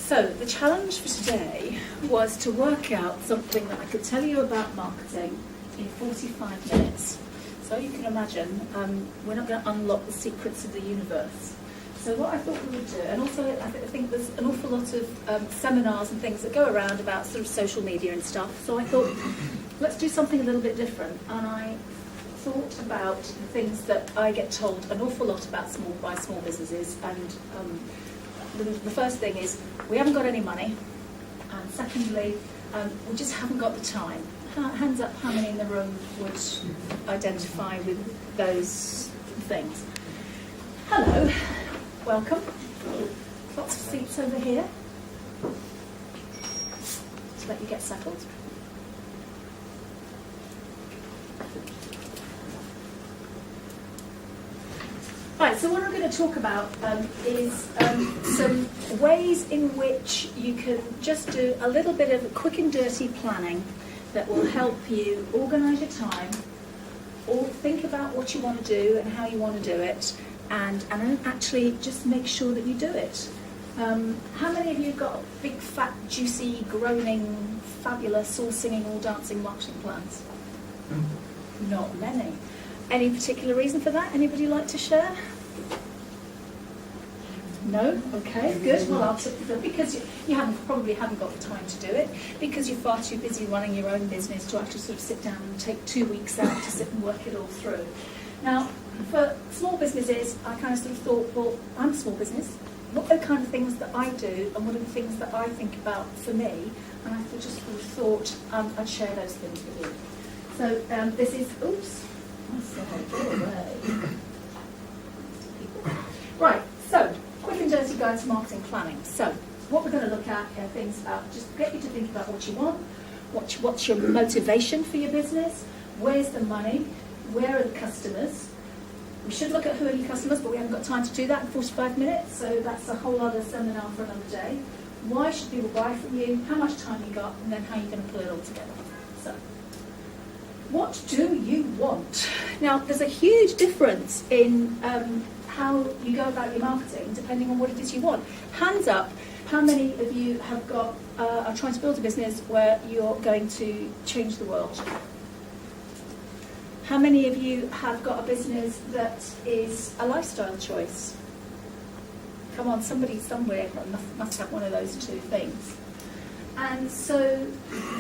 So the challenge for today was to work out something that I could tell you about marketing in 45 minutes. So you can imagine, we're not going to unlock the secrets of the universe. So what I thought we would do, and also I think there's an awful lot of seminars and things that go around about sort of social media and stuff. So I thought, let's do something a little bit different. And I thought about the things that I get told an awful lot about by small businesses. And the first thing is, we haven't got any money. And secondly, we just haven't got the time. Hands up how many in the room would identify with those things. Hello, welcome. Lots of seats over here. Just let you get settled. Right, so what I'm going to talk about is some ways in which you can just do a little bit of quick and dirty planning that will help you organise your time, or think about what you want to do and how you want to do it, and then actually just make sure that you do it. How many of you have got big, fat, juicy, groaning, fabulous, all singing, all dancing marketing plans? Not many. Any particular reason for that? Anybody like to share? No? Okay, good. Well, because you probably haven't got the time to do it, because you're far too busy running your own business to actually sort of sit down and take 2 weeks out to sit and work it all through. Now, for small businesses, I kind of sort of thought, well, I'm a small business. What are the kind of things that I do, and what are the things that I think about for me? And I just sort of thought I'd share those things with you. So this is, oops, go away. Right, so quick and dirty guide to marketing planning. So what we're going to look at are things about, just get you to think about what you want, what's your motivation for your business, where's the money, where are the customers. We should look at who are your customers, but we haven't got time to do that in 45 minutes, so that's a whole other seminar for another day. Why should people buy from you, how much time you got, and then how you're going to put it all together. So, what do you want? Now, there's a huge difference in how you go about your marketing depending on what it is you want. Hands up, how many of you have got, are trying to build a business where you're going to change the world? How many of you have got a business that is a lifestyle choice? Come on, somebody somewhere must have one of those two things. And so,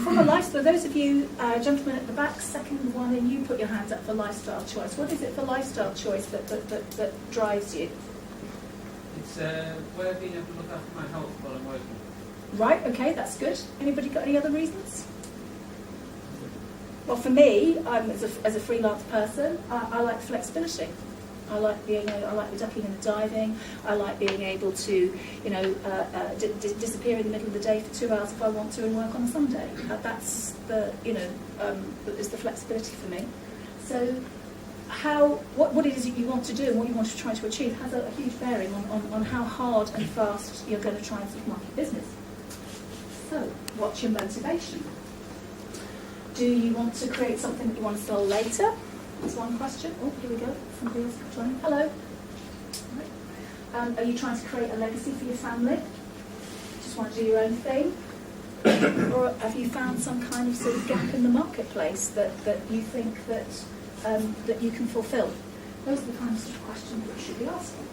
from a lifestyle, those of you gentlemen at the back, second one, and you put your hands up for lifestyle choice. What is it for lifestyle choice that drives you? It's a way of being able to look after my health while I'm working. Right, okay, that's good. Anybody got any other reasons? Well, for me, as a freelance person, I like flexibility. I like the ducking and the diving. I like being able to, disappear in the middle of the day for 2 hours if I want to and work on a Sunday. That's is the flexibility for me. So, what it is that you want to do and what you want to try to achieve has a huge bearing on how hard and fast you're going to try and sort of market your business. So, what's your motivation? Do you want to create something that you want to sell later? That's one question. Oh, here we go. Somebody else joining. Hello. Right. Are you trying to create a legacy for your family? Just want to do your own thing? Or have you found some kind of sort of gap in the marketplace that you think that you can fulfill? Those are the kinds of questions that you should be asking.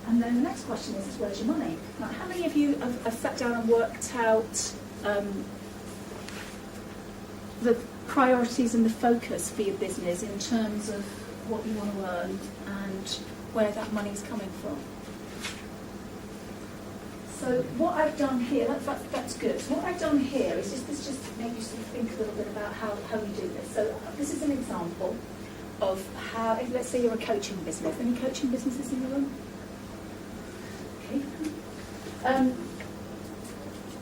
And then the next question is where's your money? Now, how many of you have sat down and worked out the priorities and the focus for your business in terms of what you want to earn and where that money's coming from? So what I've done here, that's good. So what I've done here is just make you sort of think a little bit about how we do this. So this is an example of how, if let's say you're a coaching business. Any coaching businesses in the room? Okay.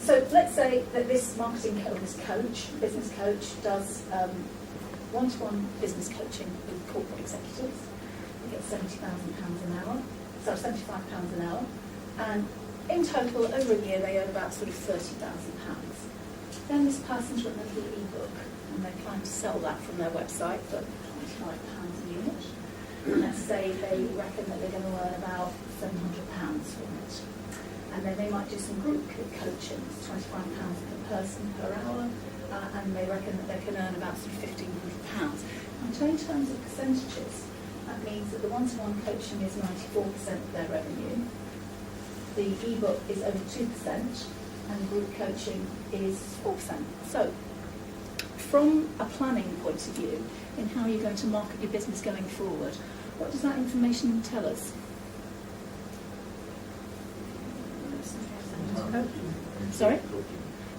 So let's say that this business coach, does one-to-one business coaching with corporate executives. They get £70,000 an hour, sorry, £75 an hour, and in total, over a year, they earn about sort of £30,000. Then this person's written a little e-book, and they're trying to sell that from their website for £25 a unit. And let's say they reckon that they're going to earn about £700 from it. And then they might do some group coaching, it's £25 per person per hour, and they reckon that they can earn about sort of £1,500. And so in terms of percentages, that means that the one-to-one coaching is 94% of their revenue, the ebook is over 2%, and group coaching is 4%. So, from a planning point of view, in how you're going to market your business going forward, what does that information tell us? Sorry?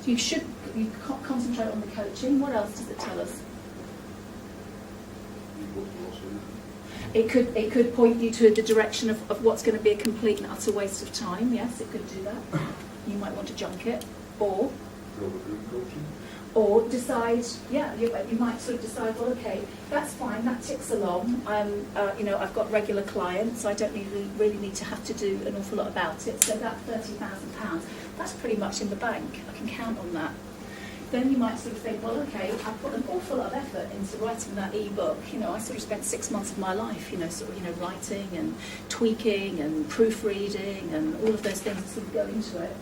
So you concentrate on the coaching. What else does it tell us? It could point you to the direction of what's going to be a complete and utter waste of time. Yes, it could do that. You might want to junk it, or decide. Yeah, you might sort of decide. Well, okay, that's fine. That ticks along. I've got regular clients. I don't really need to have to do an awful lot about it. So that £30,000, that's pretty much in the bank. I can count on that. Then you might sort of think, well, okay, I've put an awful lot of effort into writing that ebook. I sort of spent 6 months of my life, writing and tweaking and proofreading and all of those things that sort of go into it.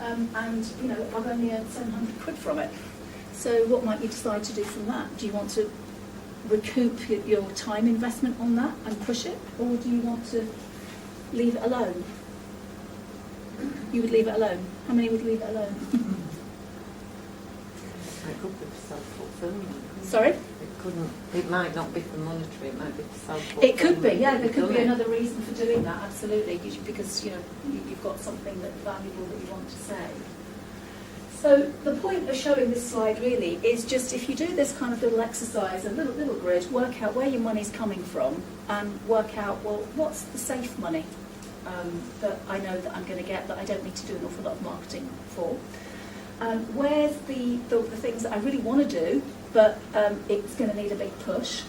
I've only earned £700 from it. So what might you decide to do from that? Do you want to recoup your time investment on that and push it, or do you want to leave it alone? You would leave it alone. How many would leave it alone? It could be for self-fulfillment. Sorry? It might not be for monetary, it might be for self-fulfillment. It could be, yeah, there could be another reason for doing that, absolutely, because you've got something that's valuable that you want to say. So the point of showing this slide really is just, if you do this kind of little exercise, a little grid, work out where your money's coming from and work out, well, what's the safe money that I know that I'm going to get that I don't need to do an awful lot of marketing for. Where's the things that I really want to do, but it's going to need a big push,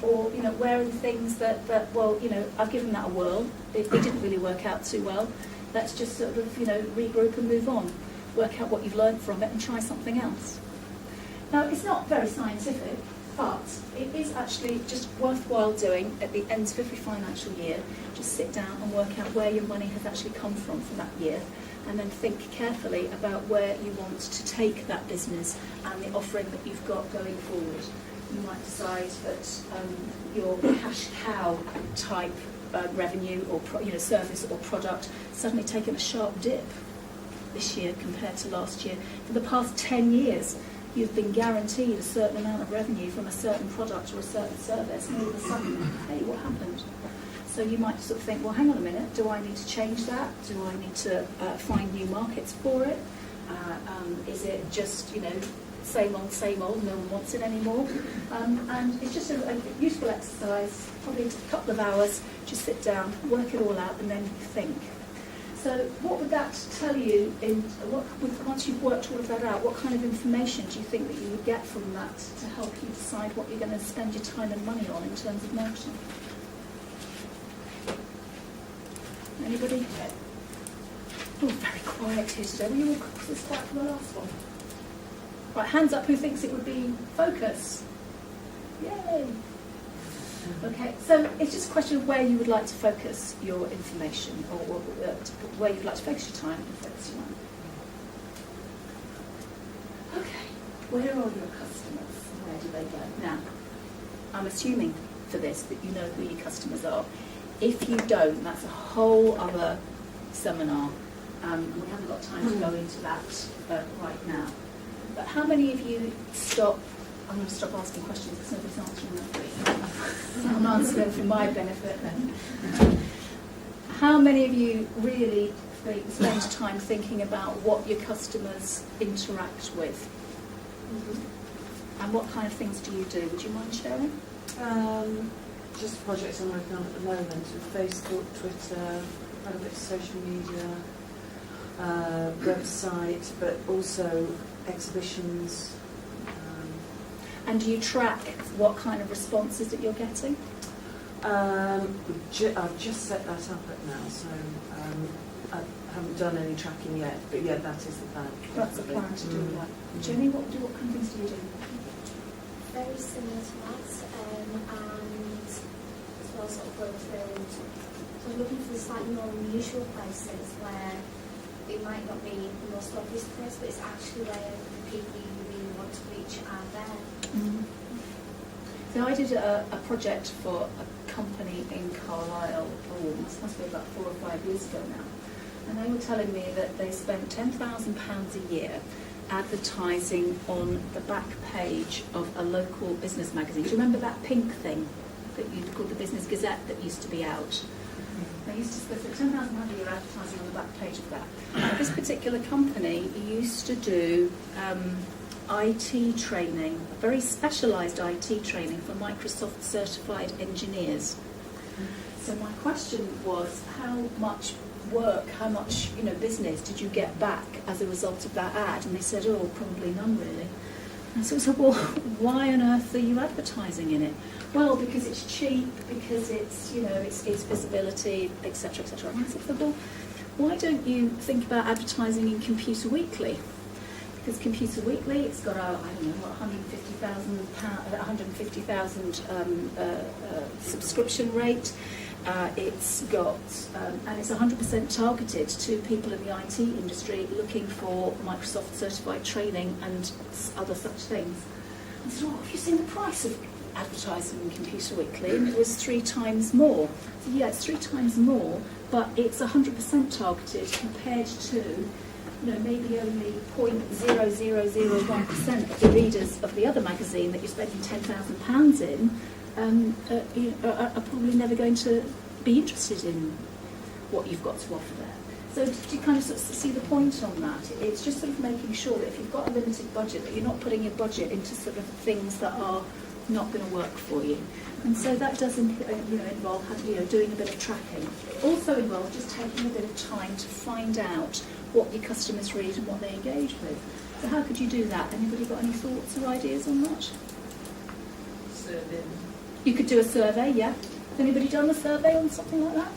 or where are the things that I've given that a whirl. It didn't really work out too well. Let's just sort of regroup and move on. Work out what you've learned from it and try something else. Now, it's not very scientific, but it is actually just worthwhile doing at the end of every financial year. Just sit down and work out where your money has actually come from for that year, and then think carefully about where you want to take that business and the offering that you've got going forward. You might decide that your cash cow type revenue or service or product suddenly taken a sharp dip this year compared to last year. For the past 10 years, you've been guaranteed a certain amount of revenue from a certain product or a certain service, and all of a sudden, hey, what happened? So you might sort of think, well, hang on a minute, do I need to change that? Do I need to find new markets for it? Is it just, same old, no one wants it anymore? And it's just a useful exercise, probably a couple of hours, just sit down, work it all out, and then think. So what would that tell you, once you've worked all of that out, what kind of information do you think that you would get from that to help you decide what you're going to spend your time and money on in terms of marketing? Anybody? Oh, very quiet here today. Were you all this quiet for the last one? Right, hands up who thinks it would be focus. Yay! Okay, so it's just a question of where you would like to focus your information, or where you'd like to focus your time and focus your money. Okay, where are your customers? Where do they go? Now, I'm assuming for this that you know who your customers are. If you don't, that's a whole other seminar. We haven't got time to go into that right now. But how many of you I'm going to stop asking questions because nobody's answering that. I'm answering for my benefit then. How many of you really spend time thinking about what your customers interact with? Mm-hmm. And what kind of things do you do? Would you mind sharing? Just projects I'm working on at the moment with Facebook, Twitter, quite a bit of social media, website, but also exhibitions. And do you track what kind of responses that you're getting? I've just set that up now, so I haven't done any tracking yet, but yeah, that is the plan. That's the plan to do that. Jenny, what kind of things do you do? Very similar to that, and as well sort of go through So I was looking for the slightly more unusual places where it might not be the most obvious place, but it's actually where the people you really want to reach are there. Mm. So I did a project for a company in Carlisle, must be about 4 or 5 years ago now, and they were telling me that they spent £10,000 a year advertising on the back page of a local business magazine. Do you remember that pink thing that you'd called the Business Gazette that used to be out? They used to spend £10,000 a year advertising on the back page of that. Now, this particular company used to do IT training, very specialised IT training for Microsoft certified engineers. So my question was, how much work, how much business did you get back as a result of that ad? And they said, oh, probably none really. And so I said, well, why on earth are you advertising in it? Well, because it's cheap, because it's it's visibility, etc., etc. And I said, well, why don't you think about advertising in Computer Weekly? Because Computer Weekly, it's got a 150,000 subscription rate. It's got, and it's 100% targeted to people in the IT industry looking for Microsoft certified training and other such things. I said, oh, have you seen the price of advertising in Computer Weekly? And it was 3 times more. So yeah, it's 3 times more, but it's 100% targeted compared to maybe only 0.0001% of the readers of the other magazine that you're spending £10,000 in are probably never going to be interested in what you've got to offer there. So do you kind of sort of see the point on that? It's just sort of making sure that if you've got a limited budget, that you're not putting your budget into sort of things that are not going to work for you. And so that does involve doing a bit of tracking. It also involves just taking a bit of time to find out what your customers read and what they engage with. So how could you do that? Anybody got any thoughts or ideas on that? Survey. You could do a survey, yeah. Has anybody done a survey on something like that?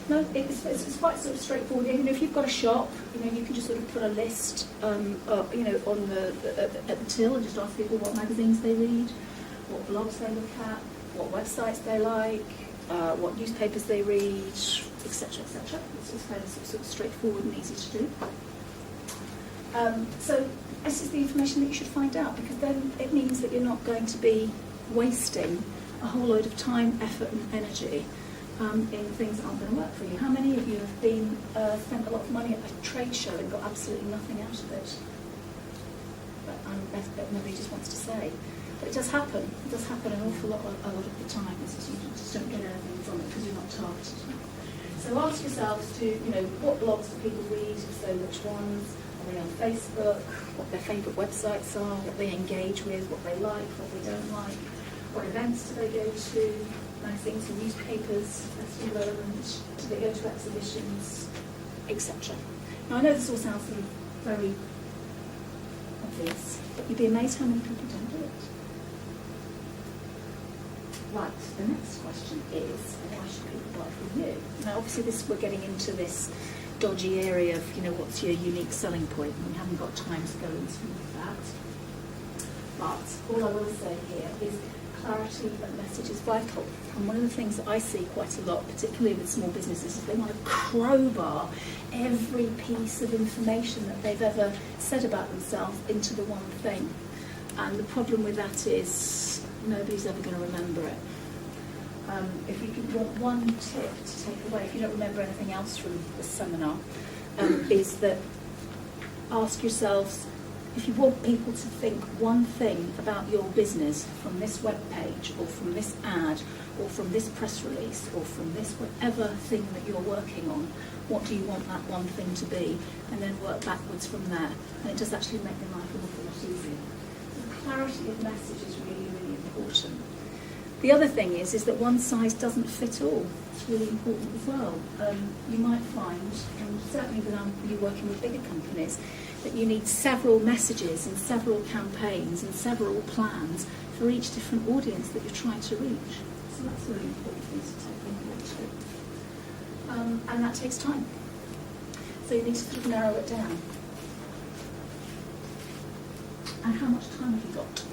No, it's quite sort of straightforward. If you've got a shop, you can just sort of put a list, on at the till and just ask people what magazines they read, what blogs they look at, what websites they like, what newspapers they read, etc., etc. It's kind of sort of straightforward and easy to do. So this is the information that you should find out, because then it means that you're not going to be wasting a whole load of time, effort and energy in things that aren't going to work for you. How many of you have been spent a lot of money at a trade show and got absolutely nothing out of it? But nobody just wants to say. But it does happen. It does happen an awful lot of the time. It's just, you just don't get anything from it because you're not targeted. So ask yourselves what blogs do people read? If so, which ones? Are they on Facebook? What their favourite websites are? What they engage with? What they like? What they don't like? What events do they go to? Magazines and newspapers? That's relevant. Do they go to exhibitions? Etc. Now I know this all sounds sort of very obvious, but you'd be amazed how many people don't do it. Right, the next question is, why should people buy from you? Now obviously we're getting into this dodgy area of, what's your unique selling point, and we haven't got time to go into that. But all I will say here is clarity of message is vital. And one of the things that I see quite a lot, particularly with small businesses, is they want to crowbar every piece of information that they've ever said about themselves into the one thing. And the problem with that is nobody's ever going to remember it. If you could want one tip to take away, if you don't remember anything else from the seminar, is that ask yourselves, if you want people to think one thing about your business from this web page or from this ad or from this press release or from this whatever thing that you're working on, what do you want that one thing to be? And then work backwards from there. And it does actually make your life a little lot easier. So clarity of message is really, really important. The other thing is that one size doesn't fit all. It's really important as well. You might find, and certainly when you're working with bigger companies, that you need several messages and several campaigns and several plans for each different audience that you're trying to reach. So that's a really important thing to take on board too. And that takes time. So you need to sort of narrow it down. And how much time have you got?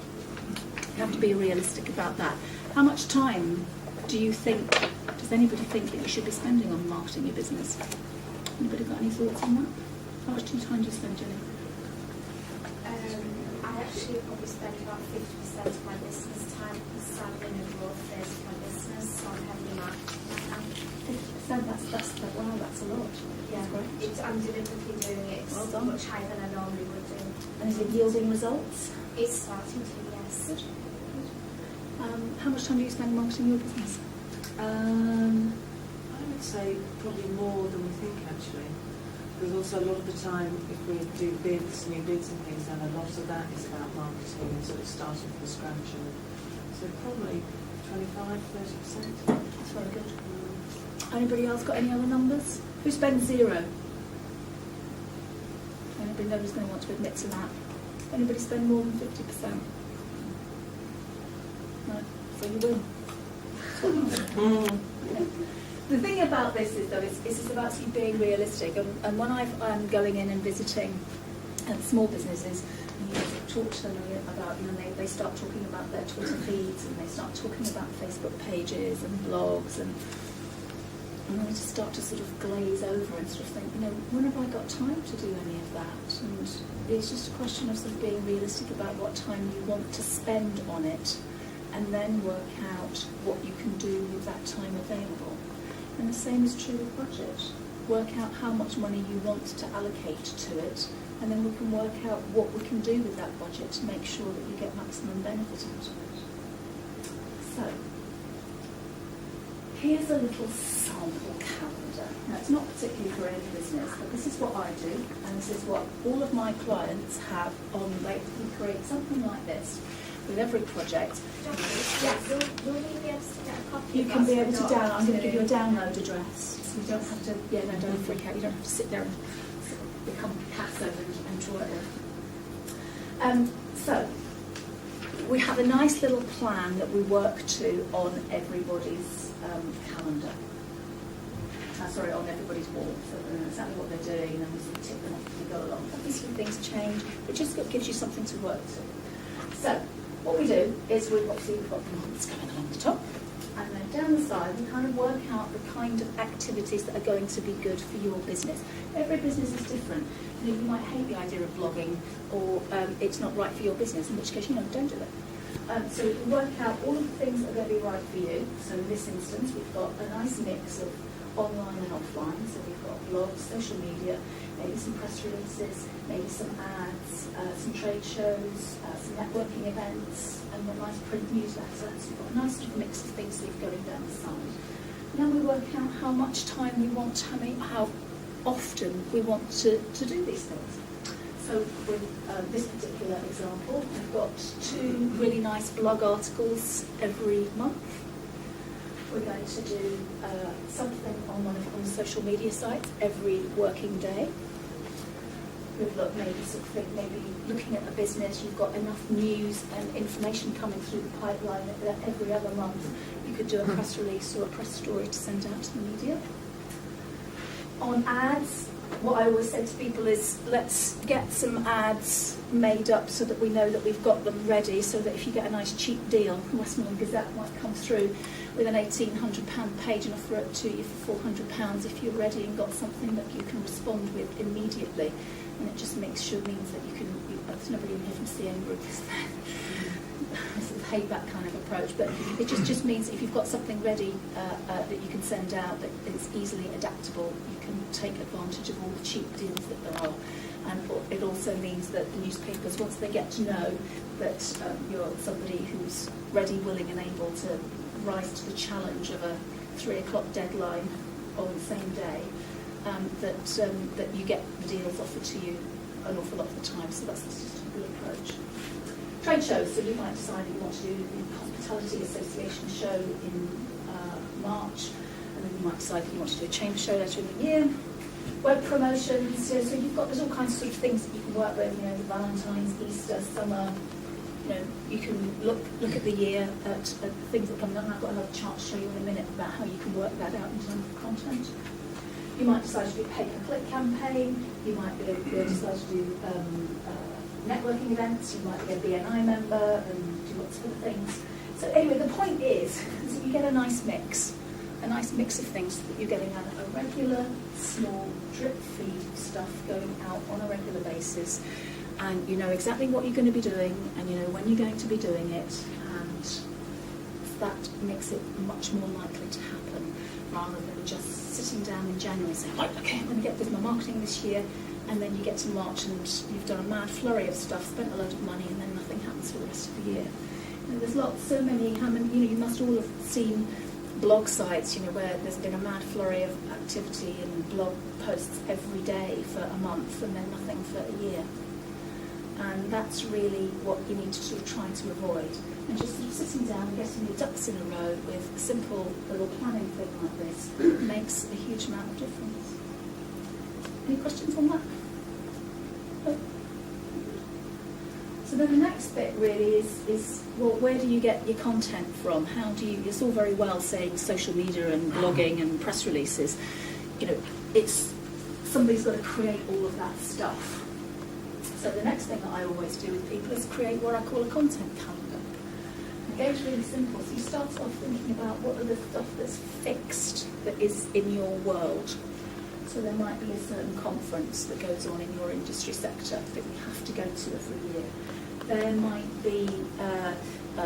You have to be realistic about that. How much time does anybody think that you should be spending on marketing your business? Anybody got any thoughts on that? How much time do you spend, Jenny? I actually probably spend about 50% of my business time standing in the growth phase of my business, so I'm heavily marketing right now. 50%, wow, that's a lot. Yeah, That's great. I'm deliberately doing it. Well It's done. much higher than I normally would do. And is it yielding results? It's starting to, yes. Good. How much time do you spend marketing your business? I would say probably more than we think actually. Because also a lot of the time, if we do bids, new bids and things, then a lot of that is about marketing and sort of starting from scratch. And so probably 25–30%. That's very good. Anybody else got any other numbers? Who spends zero? Nobody's going to want to admit to that. Anybody spend more than 50%? No, so you win. The thing about this is, though, it's about you being realistic. And when I'm going in and visiting small businesses, and you talk to them about, they start talking about their Twitter feeds, and they start talking about Facebook pages and blogs, and I just start to sort of glaze over and sort of think, when have I got time to do any of that? And it's just a question of sort of being realistic about what time you want to spend on it, and then work out what you can do with that time available. And the same is true with budget. Work out how much money you want to allocate to it, and then we can work out what we can do with that budget to make sure that you get maximum benefit out of it. So, here's a little sample calendar. Now, it's not particularly for any business, but this is what I do, and this is what all of my clients have on. They create something like this with every project. Yeah, will we be able to get a copy? You of can that be able so to I don't download. have I'm going to to- give you a download address, so you don't have to. Yeah, no, don't freak out. You don't have to sit there and sort of become passive and draw it in. So we have a nice little plan that we work to on everybody's calendar. Sorry, on everybody's wall, so they know exactly what they're doing, and we sort of tick them off as we go along. Obviously, things change, but just gives you something to work to. So, what we do is we've got the months going along the top, and then down the side we kind of work out the kind of activities that are going to be good for your business. Every business is different. You might hate the idea of blogging, or it's not right for your business, in which case, don't do it. So we can work out all of the things that are going to be right for you. So in this instance, we've got a nice mix of online and offline. So we've got blogs, social media, maybe some press releases, maybe some ads, some trade shows, some networking events, and a nice print newsletter. So we've got a nice sort of mix of things that are going down the side. Now we work out how much time we want, how often we want to do these things. So with this particular example, we've got 2 really nice blog articles every month. We're going to do something on one of the social media sites every working day. We've looked maybe looking at a business, you've got enough news and information coming through the pipeline that every other month you could do a press release or a press story to send out to the media. On ads, what I always say to people is, let's get some ads made up so that we know that we've got them ready, so that if you get a nice cheap deal, the Westmoreland Gazette might come through with an £1,800 page and offer it to you for £400 if you're ready and got something that you can respond with immediately. And it just means that you can, there's nobody in here from CN Group, is there? I sort of hate that kind of approach, but it just means if you've got something ready that you can send out that is easily adaptable, you can take advantage of all the cheap deals that there are. And it also means that the newspapers, once they get to know that you're somebody who's ready, willing and able to rise to the challenge of a 3 o'clock deadline on the same day, that you get the deals offered to you an awful lot of the time. So that's just a good approach. Trade shows, so you might decide that you want to do the Hospitality Association show in March, and then you might decide that you want to do a chamber show later in the year. Web promotions, so there's all kinds of sort of things that you can work with, the Valentine's, Easter, summer. You can look at the year at things that come up, and I've got another chart to show you in a minute about how you can work that out in terms of content. You might decide to do a pay-per-click campaign. You might decide to do networking events. You might be a BNI member and do lots of other things. So anyway, the point is that you get a nice mix of things that you're getting a regular, small drip feed of stuff going out on a regular basis, and you know exactly what you're going to be doing, and you know when you're going to be doing it, and that makes it much more likely to happen, rather than just sitting down in January and saying, right, okay, I'm going to get with my marketing this year, and then you get to March and you've done a mad flurry of stuff, spent a load of money, and then nothing happens for the rest of the year. You know, there's you must all have seen blog sites, you know, where there's been a mad flurry of activity and blog posts every day for a month and then nothing for a year. And that's really what you need to sort of try to avoid. And just sort of sitting down and getting your ducks in a row with a simple little planning thing like this makes a huge amount of difference. Any questions on that? No? So then the next bit really is well, where do you get your content from? How do you, it's all very well saying social media and blogging and press releases. You know, somebody's got to create all of that stuff. So the next thing that I always do with people is create what I call a content calendar. The game's really simple. So you start off thinking about what are the stuff that's fixed that is in your world. So there might be a certain conference that goes on in your industry sector that you have to go to every year. There might be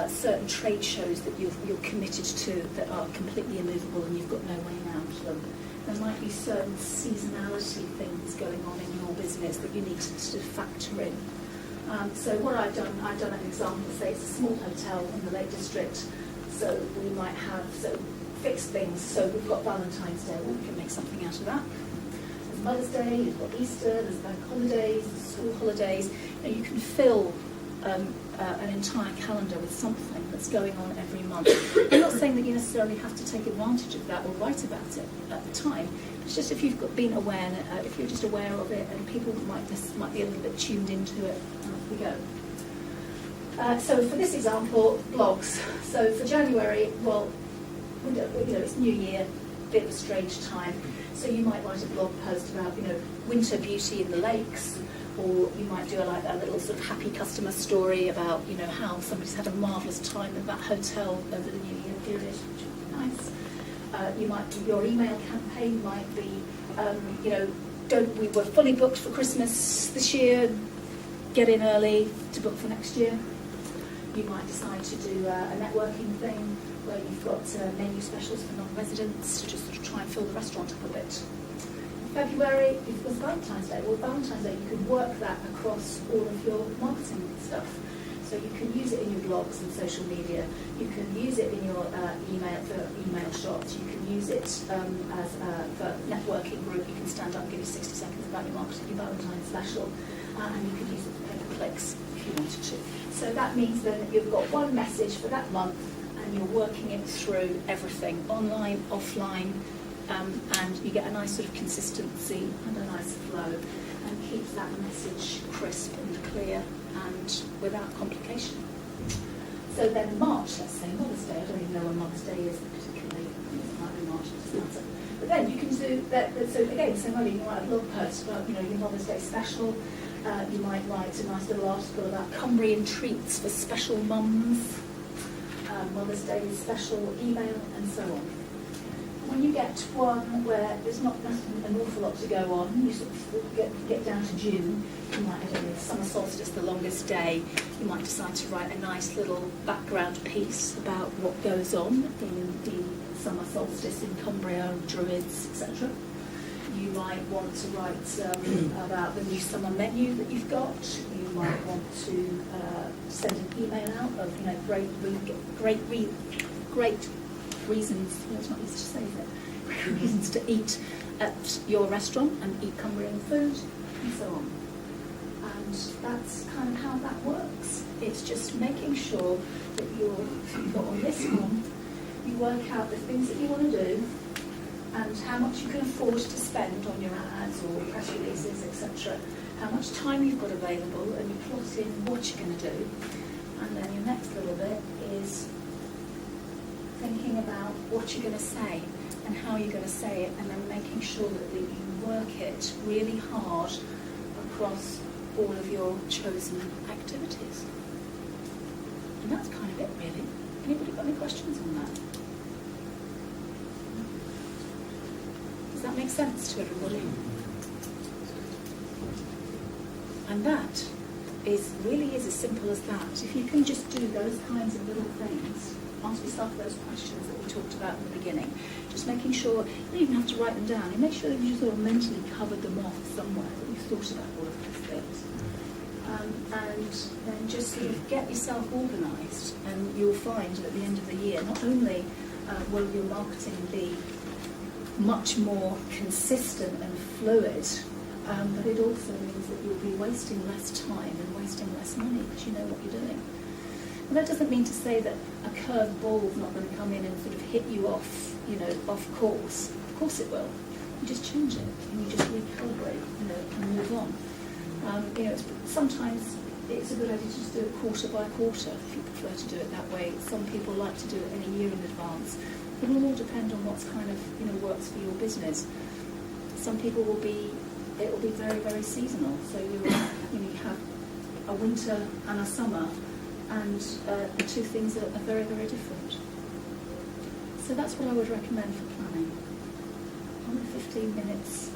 certain trade shows that you're committed to that are completely immovable and you've got no way around them. There might be certain seasonality things going on in your business that you need to sort of factor in. So what I've done an example, say it's a small hotel in the Lake District, so we might have fixed things. So we've got Valentine's Day, well, we can make something out of that. There's Mother's Day, you've got Easter, there's bank holidays, there's school holidays. You know, you can fill an entire calendar with something that's going on every month. I'm not saying that you necessarily have to take advantage of that or write about it at the time. It's just if you've been aware, if you're just aware of it, and people might be a little bit tuned into it, and off we go. So for this example, blogs. So for January, well, it's New Year, bit of a strange time. So you might write a blog post about, winter beauty in the lakes, or you might do a little sort of happy customer story about, how somebody's had a marvellous time at that hotel over the New Year period, which would be nice. Your email campaign might be, we were fully booked for Christmas this year, get in early to book for next year. You might decide to do a networking thing where you've got menu specials for non-residents to just sort of try and fill the restaurant up a bit. February, if it was Valentine's Day, you could work that across all of your marketing stuff. So you can use it in your blogs and social media. You can use it in your email shots. You can use it for networking group. You can stand up and give you 60 seconds about your marketing, your Valentine's special, and you could use it for pay-per-clicks if you wanted to. So that means then that you've got one message for that month, and you're working it through everything, online, offline, and you get a nice sort of consistency and a nice flow, and keeps that message crisp and clear and without complication. So then March, let's say Mother's Day, I don't even know when Mother's Day is particularly, it might be March, it doesn't matter. But then you can do that, so again, same way, you can write a blog post about, your Mother's Day special. You might write a nice little article about Cumbrian treats for special mums, Mother's Day special email, and so on. When you get one where there's not an awful lot to go on, you sort of get down to June, you might have a summer solstice, the longest day, you might decide to write a nice little background piece about what goes on in the summer solstice in Cumbria, Druids, etc. You might want to write about the new summer menu that you've got. You might want to send an email out of great reasons, it's not easy to say, is it? Reasons to eat at your restaurant and eat Cumbrian food, and so on. And that's kind of how that works. It's just making sure that you've got on this one, you work out the things that you want to do and how much you can afford to spend on your ads or press releases, etc. How much time you've got available, and you plot in what you're going to do. And then your next little bit is thinking about what you're going to say and how you're going to say it, and then making sure that you work it really hard across all of your chosen activities. And that's kind of it, really. Anybody got any questions on that? Does that make sense to everybody? And that really is as simple as that. If you can just do those kinds of little things, ask yourself those questions that we talked about in the beginning, just making sure, you don't even have to write them down, you make sure that you sort of mentally covered them off somewhere, that you've thought about all of those things. And then just sort of get yourself organised, and you'll find that at the end of the year, not only will your marketing be much more consistent and fluid, but it also means that you'll be wasting less time and wasting less money because you know what you're doing. And that doesn't mean to say that a curved ball is not going to come in and sort of hit you off, off course. Of course it will. You just change it and you just recalibrate, and move on. Sometimes it's a good idea to just do it quarter by quarter if you prefer to do it that way. Some people like to do it in a year in advance. It will all depend on what's kind of works for your business. Some people it will be very, very seasonal. So you have a winter and a summer, and the two things are very, very different. So that's what I would recommend for planning. 15 minutes